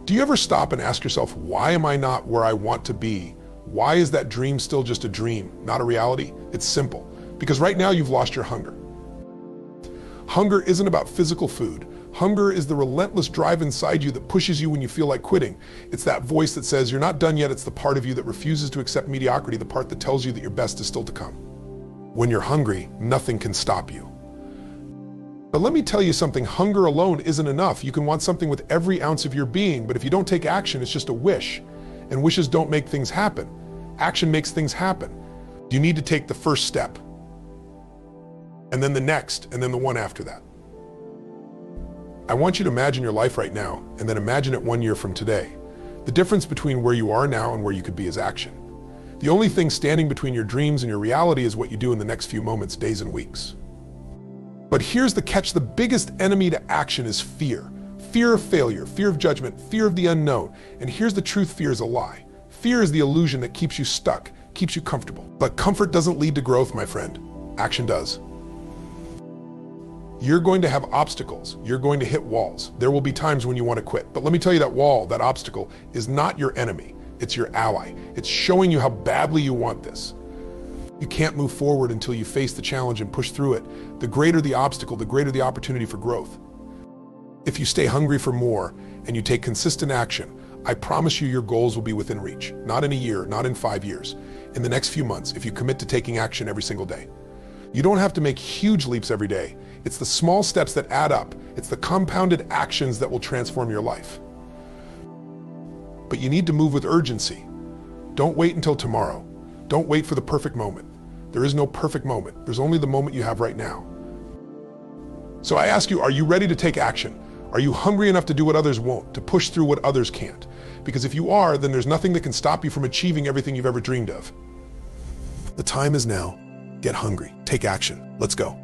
Do you ever stop and ask yourself, why am I not where I want to be? Why is that dream still just a dream, not a reality? It's simple. Because right now you've lost your hunger. Hunger isn't about physical food. Hunger is the relentless drive inside you that pushes you when you feel like quitting. It's that voice that says you're not done yet. It's the part of you that refuses to accept mediocrity, the part that tells you that your best is still to come. When you're hungry, nothing can stop you. But let me tell you something, hunger alone isn't enough. You can want something with every ounce of your being, but if you don't take action, it's just a wish. And wishes don't make things happen. Action makes things happen. You need to take the first step, and then the next, and then the one after that. I want you to imagine your life right now, and then imagine it 1 year from today. The difference between where you are now and where you could be is action. The only thing standing between your dreams and your reality is what you do in the next few moments, days, and weeks. But here's the catch. The biggest enemy to action is fear. Fear of failure, fear of judgment, fear of the unknown. And here's the truth, fear is a lie. Fear is the illusion that keeps you stuck, keeps you comfortable. But comfort doesn't lead to growth, my friend. Action does. You're going to have obstacles. You're going to hit walls. There will be times when you want to quit. But let me tell you, that wall, that obstacle, is not your enemy. It's your ally. It's showing you how badly you want this. You can't move forward until you face the challenge and push through it. The greater the obstacle, the greater the opportunity for growth. If you stay hungry for more and you take consistent action, I promise you your goals will be within reach. Not in a year, not in 5 years. In the next few months, if you commit to taking action every single day. You don't have to make huge leaps every day. It's the small steps that add up. It's the compounded actions that will transform your life. But you need to move with urgency. Don't wait until tomorrow. Don't wait for the perfect moment. There is no perfect moment. There's only the moment you have right now. So I ask you, are you ready to take action? Are you hungry enough to do what others won't, to push through what others can't? Because if you are, then there's nothing that can stop you from achieving everything you've ever dreamed of. The time is now. Get hungry. Take action. Let's go.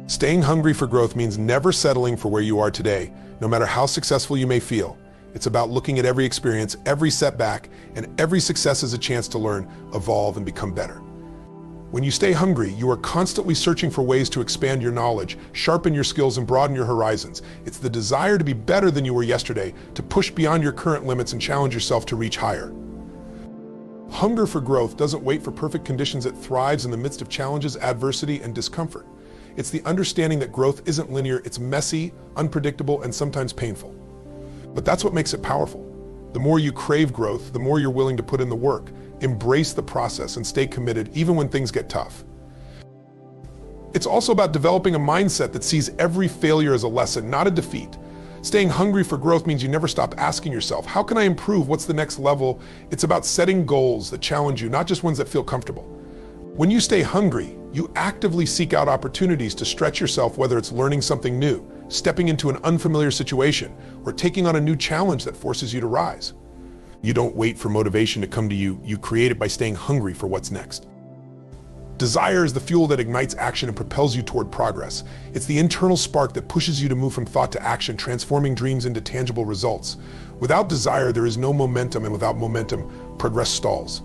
Staying hungry for growth means never settling for where you are today, no matter how successful you may feel. It's about looking at every experience, every setback, and every success as a chance to learn, evolve, and become better. When you stay hungry, you are constantly searching for ways to expand your knowledge, sharpen your skills, and broaden your horizons. It's the desire to be better than you were yesterday, to push beyond your current limits and challenge yourself to reach higher. Hunger for growth doesn't wait for perfect conditions. It thrives in the midst of challenges, adversity, and discomfort. It's the understanding that growth isn't linear, it's messy, unpredictable, and sometimes painful. But that's what makes it powerful. The more you crave growth, the more you're willing to put in the work. Embrace the process and stay committed even when things get tough. It's also about developing a mindset that sees every failure as a lesson, not a defeat. Staying hungry for growth means you never stop asking yourself, how can I improve? What's the next level? It's about setting goals that challenge you, not just ones that feel comfortable. When you stay hungry, you actively seek out opportunities to stretch yourself, whether it's learning something new, stepping into an unfamiliar situation, or taking on a new challenge that forces you to rise. You don't wait for motivation to come to you. You create it by staying hungry for what's next. Desire is the fuel that ignites action and propels you toward progress. It's the internal spark that pushes you to move from thought to action, transforming dreams into tangible results. Without desire, there is no momentum, and without momentum, progress stalls.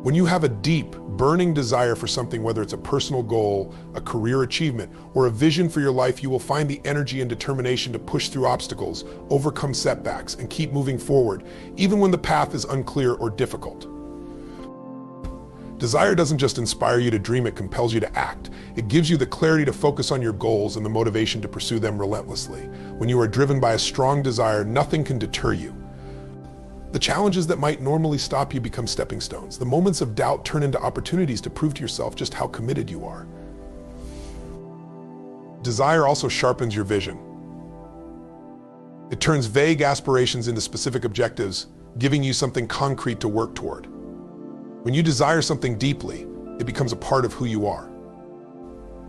When you have a deep, burning desire for something, whether it's a personal goal, a career achievement, or a vision for your life, you will find the energy and determination to push through obstacles, overcome setbacks, and keep moving forward, even when the path is unclear or difficult. Desire doesn't just inspire you to dream, it compels you to act. It gives you the clarity to focus on your goals and the motivation to pursue them relentlessly. When you are driven by a strong desire, nothing can deter you. The challenges that might normally stop you become stepping stones. The moments of doubt turn into opportunities to prove to yourself just how committed you are. Desire also sharpens your vision. It turns vague aspirations into specific objectives, giving you something concrete to work toward. When you desire something deeply, it becomes a part of who you are.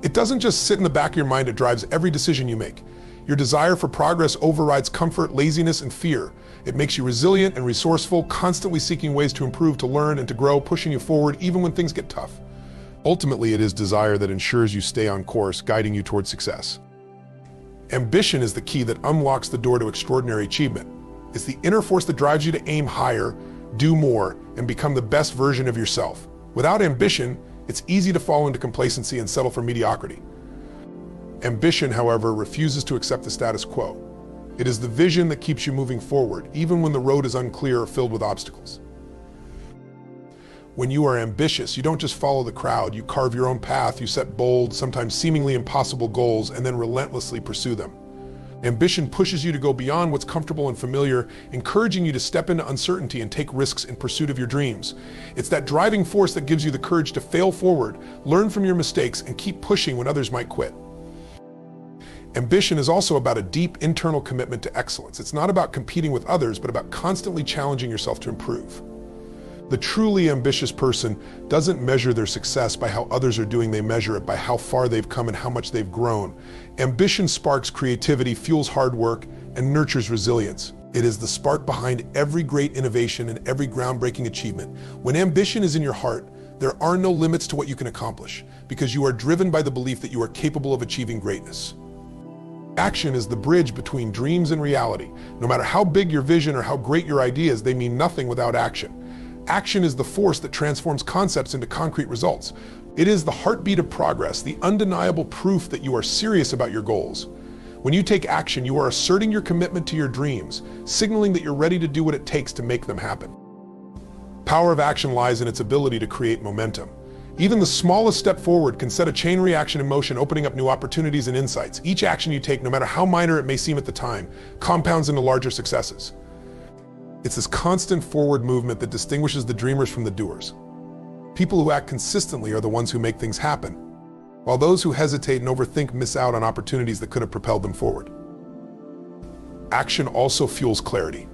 It doesn't just sit in the back of your mind, it drives every decision you make. Your desire for progress overrides comfort, laziness, and fear. It makes you resilient and resourceful, constantly seeking ways to improve, to learn, and to grow, pushing you forward even when things get tough. Ultimately, it is desire that ensures you stay on course, guiding you toward success. Ambition is the key that unlocks the door to extraordinary achievement. It's the inner force that drives you to aim higher, do more, and become the best version of yourself. Without ambition, it's easy to fall into complacency and settle for mediocrity. Ambition, however, refuses to accept the status quo. It is the vision that keeps you moving forward, even when the road is unclear or filled with obstacles. When you are ambitious, you don't just follow the crowd, you carve your own path, you set bold, sometimes seemingly impossible goals, and then relentlessly pursue them. Ambition pushes you to go beyond what's comfortable and familiar, encouraging you to step into uncertainty and take risks in pursuit of your dreams. It's that driving force that gives you the courage to fail forward, learn from your mistakes, and keep pushing when others might quit. Ambition is also about a deep internal commitment to excellence. It's not about competing with others, but about constantly challenging yourself to improve. The truly ambitious person doesn't measure their success by how others are doing, they measure it by how far they've come and how much they've grown. Ambition sparks creativity, fuels hard work, and nurtures resilience. It is the spark behind every great innovation and every groundbreaking achievement. When ambition is in your heart, there are no limits to what you can accomplish, because you are driven by the belief that you are capable of achieving greatness. Action is the bridge between dreams and reality. No matter how big your vision or how great your ideas, they mean nothing without action. Action is the force that transforms concepts into concrete results. It is the heartbeat of progress, the undeniable proof that you are serious about your goals. When you take action, you are asserting your commitment to your dreams, signaling that you're ready to do what it takes to make them happen. Power of action lies in its ability to create momentum. Even the smallest step forward can set a chain reaction in motion, opening up new opportunities and insights. Each action you take, no matter how minor it may seem at the time, compounds into larger successes. It's this constant forward movement that distinguishes the dreamers from the doers. People who act consistently are the ones who make things happen, while those who hesitate and overthink miss out on opportunities that could have propelled them forward. Action also fuels clarity.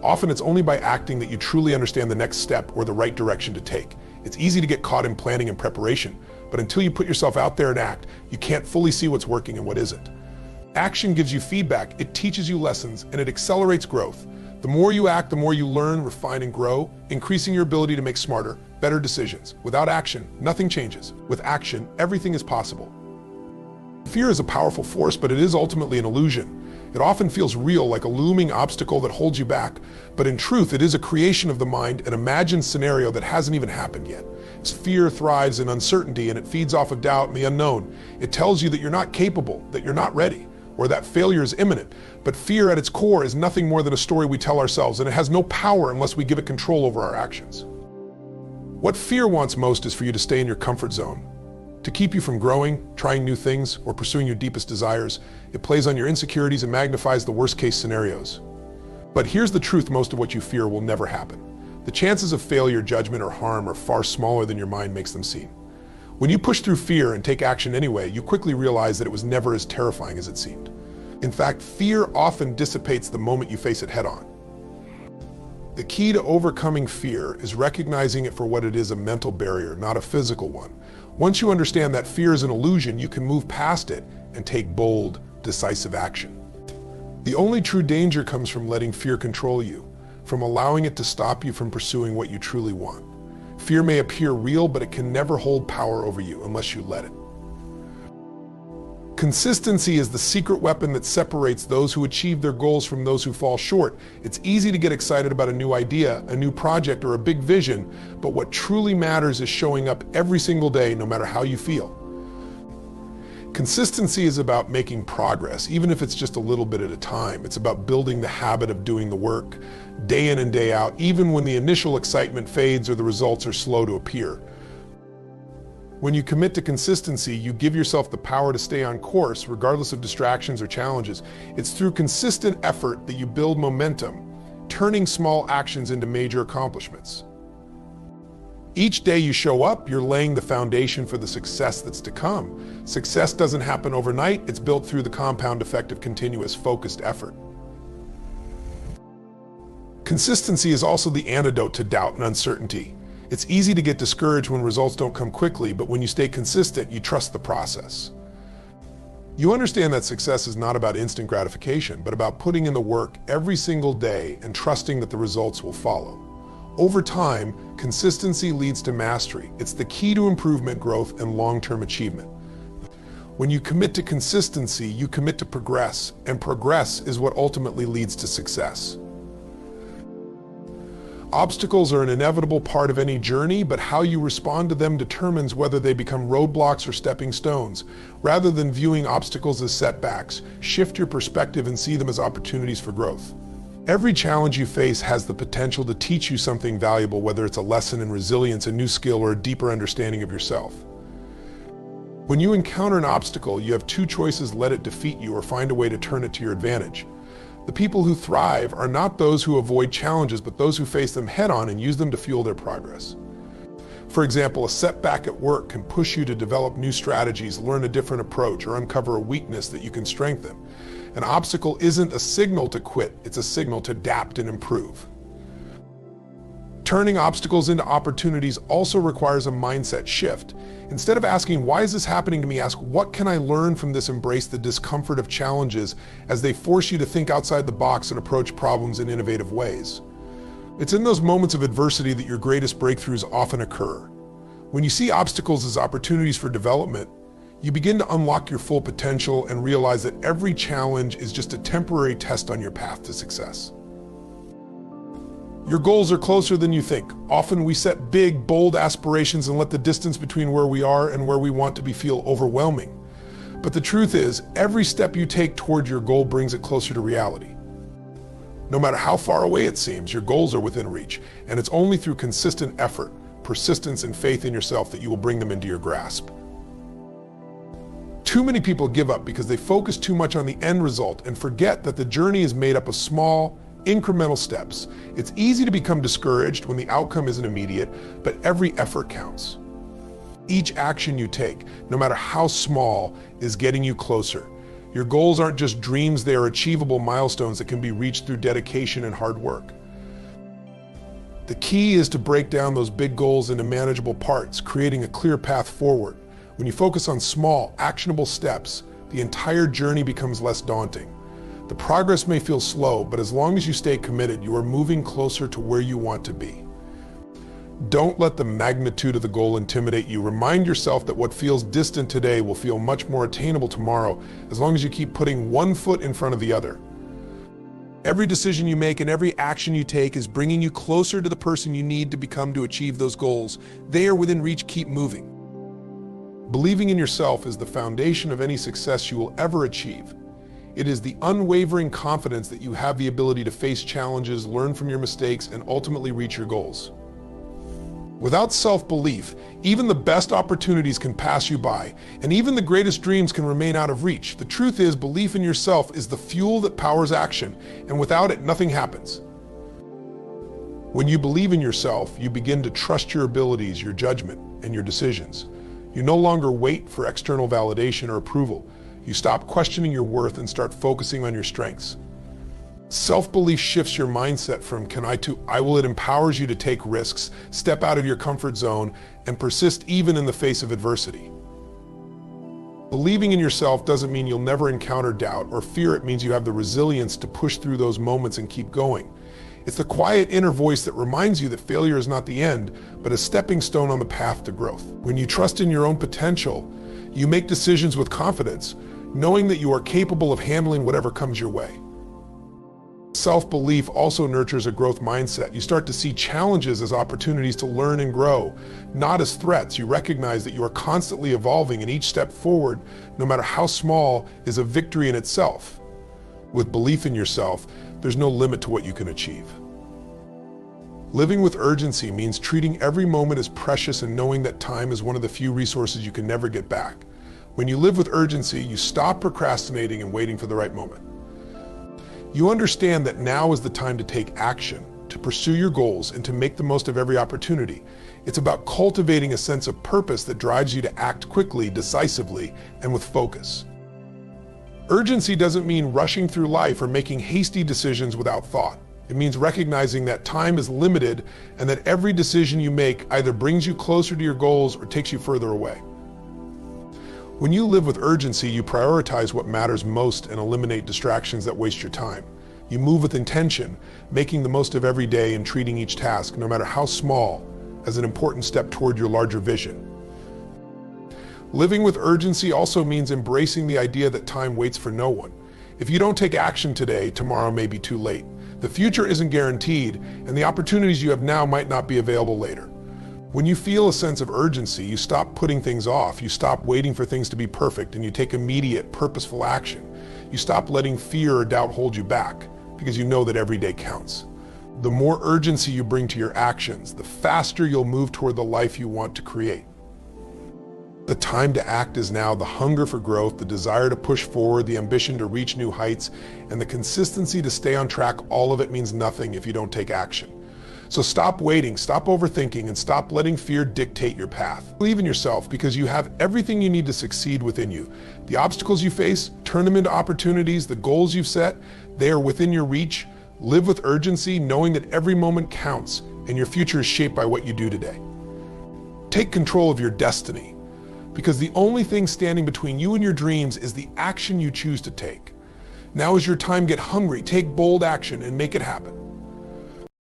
Often it's only by acting that you truly understand the next step or the right direction to take. It's easy to get caught in planning and preparation, but until you put yourself out there and act, you can't fully see what's working and what isn't. Action gives you feedback, it teaches you lessons, and it accelerates growth. The more you act, the more you learn, refine, and grow, increasing your ability to make smarter, better decisions. Without action, nothing changes. With action, everything is possible. Fear is a powerful force, but it is ultimately an illusion. It often feels real, like a looming obstacle that holds you back, but in truth, it is a creation of the mind, an imagined scenario that hasn't even happened yet. Fear thrives in uncertainty, and it feeds off of doubt and the unknown. It tells you that you're not capable, that you're not ready, or that failure is imminent. But fear at its core is nothing more than a story we tell ourselves, and it has no power unless we give it control over our actions. What fear wants most is for you to stay in your comfort zone, to keep you from growing, trying new things, or pursuing your deepest desires. It plays on your insecurities and magnifies the worst-case scenarios. But here's the truth: most of what you fear will never happen. The chances of failure, judgment, or harm are far smaller than your mind makes them seem. When you push through fear and take action anyway, you quickly realize that it was never as terrifying as it seemed. In fact, fear often dissipates the moment you face it head-on. The key to overcoming fear is recognizing it for what it is: a mental barrier, not a physical one. Once you understand that fear is an illusion, you can move past it and take bold, decisive action. The only true danger comes from letting fear control you, from allowing it to stop you from pursuing what you truly want. Fear may appear real, but it can never hold power over you unless you let it. Consistency is the secret weapon that separates those who achieve their goals from those who fall short. It's easy to get excited about a new idea, a new project, or a big vision, but what truly matters is showing up every single day, no matter how you feel. Consistency is about making progress, even if it's just a little bit at a time. It's about building the habit of doing the work, day in and day out, even when the initial excitement fades or the results are slow to appear. When you commit to consistency, you give yourself the power to stay on course, regardless of distractions or challenges. It's through consistent effort that you build momentum, turning small actions into major accomplishments. Each day you show up, you're laying the foundation for the success that's to come. Success doesn't happen overnight, it's built through the compound effect of continuous, focused effort. Consistency is also the antidote to doubt and uncertainty. It's easy to get discouraged when results don't come quickly, but when you stay consistent, you trust the process. You understand that success is not about instant gratification, but about putting in the work every single day and trusting that the results will follow. Over time, consistency leads to mastery. It's the key to improvement, growth, and long-term achievement. When you commit to consistency, you commit to progress, and progress is what ultimately leads to success. Obstacles are an inevitable part of any journey, but how you respond to them determines whether they become roadblocks or stepping stones. Rather than viewing obstacles as setbacks, shift your perspective and see them as opportunities for growth. Every challenge you face has the potential to teach you something valuable, whether it's a lesson in resilience, a new skill, or a deeper understanding of yourself. When you encounter an obstacle, you have two choices: let it defeat you or find a way to turn it to your advantage. The people who thrive are not those who avoid challenges, but those who face them head-on and use them to fuel their progress. For example, a setback at work can push you to develop new strategies, learn a different approach, or uncover a weakness that you can strengthen. An obstacle isn't a signal to quit, it's a signal to adapt and improve. Turning obstacles into opportunities also requires a mindset shift. Instead of asking, "Why is this happening to me?" ask, "What can I learn from this?" Embrace the discomfort of challenges, as they force you to think outside the box and approach problems in innovative ways. It's in those moments of adversity that your greatest breakthroughs often occur. When you see obstacles as opportunities for development, you begin to unlock your full potential and realize that every challenge is just a temporary test on your path to success. Your goals are closer than you think. Often we set big, bold aspirations and let the distance between where we are and where we want to be feel overwhelming. But the truth is, every step you take toward your goal brings it closer to reality. No matter how far away it seems, your goals are within reach, and it's only through consistent effort, persistence, and faith in yourself that you will bring them into your grasp. Too many people give up because they focus too much on the end result and forget that the journey is made up of small, incremental steps. It's easy to become discouraged when the outcome isn't immediate, but every effort counts. Each action you take, no matter how small, is getting you closer. Your goals aren't just dreams, they are achievable milestones that can be reached through dedication and hard work. The key is to break down those big goals into manageable parts, creating a clear path forward. When you focus on small, actionable steps, the entire journey becomes less daunting. The progress may feel slow, but as long as you stay committed, you are moving closer to where you want to be. Don't let the magnitude of the goal intimidate you. Remind yourself that what feels distant today will feel much more attainable tomorrow, as long as you keep putting one foot in front of the other. Every decision you make and every action you take is bringing you closer to the person you need to become to achieve those goals. They are within reach. Keep moving. Believing in yourself is the foundation of any success you will ever achieve. It is the unwavering confidence that you have the ability to face challenges, learn from your mistakes, and ultimately reach your goals. Without self-belief, even the best opportunities can pass you by, and even the greatest dreams can remain out of reach. The truth is, belief in yourself is the fuel that powers action, and without it, nothing happens. When you believe in yourself, you begin to trust your abilities, your judgment, and your decisions. You no longer wait for external validation or approval. You stop questioning your worth and start focusing on your strengths. Self-belief shifts your mindset from "can I" to "I will." It empowers you to take risks, step out of your comfort zone, and persist even in the face of adversity. Believing in yourself doesn't mean you'll never encounter doubt or fear. It means you have the resilience to push through those moments and keep going. It's the quiet inner voice that reminds you that failure is not the end, but a stepping stone on the path to growth. When you trust in your own potential, you make decisions with confidence, knowing that you are capable of handling whatever comes your way. Self-belief also nurtures a growth mindset. You start to see challenges as opportunities to learn and grow, not as threats. You recognize that you are constantly evolving, and each step forward, no matter how small, is a victory in itself. With belief in yourself, there's no limit to what you can achieve. Living with urgency means treating every moment as precious and knowing that time is one of the few resources you can never get back. When you live with urgency, you stop procrastinating and waiting for the right moment. You understand that now is the time to take action, to pursue your goals, and to make the most of every opportunity. It's about cultivating a sense of purpose that drives you to act quickly, decisively, and with focus. Urgency doesn't mean rushing through life or making hasty decisions without thought. It means recognizing that time is limited and that every decision you make either brings you closer to your goals or takes you further away. When you live with urgency, you prioritize what matters most and eliminate distractions that waste your time. You move with intention, making the most of every day and treating each task, no matter how small, as an important step toward your larger vision. Living with urgency also means embracing the idea that time waits for no one. If you don't take action today, tomorrow may be too late. The future isn't guaranteed, and the opportunities you have now might not be available later. When you feel a sense of urgency, you stop putting things off, you stop waiting for things to be perfect, and you take immediate, purposeful action. You stop letting fear or doubt hold you back, because you know that every day counts. The more urgency you bring to your actions, the faster you'll move toward the life you want to create. The time to act is now. The hunger for growth, the desire to push forward, the ambition to reach new heights, and the consistency to stay on track, all of it means nothing if you don't take action. So stop waiting, stop overthinking, and stop letting fear dictate your path. Believe in yourself, because you have everything you need to succeed within you. The obstacles you face, turn them into opportunities. The goals you've set, they are within your reach. Live with urgency, knowing that every moment counts, and your future is shaped by what you do today. Take control of your destiny, because the only thing standing between you and your dreams is the action you choose to take. Now is your time. Get hungry, take bold action, and make it happen.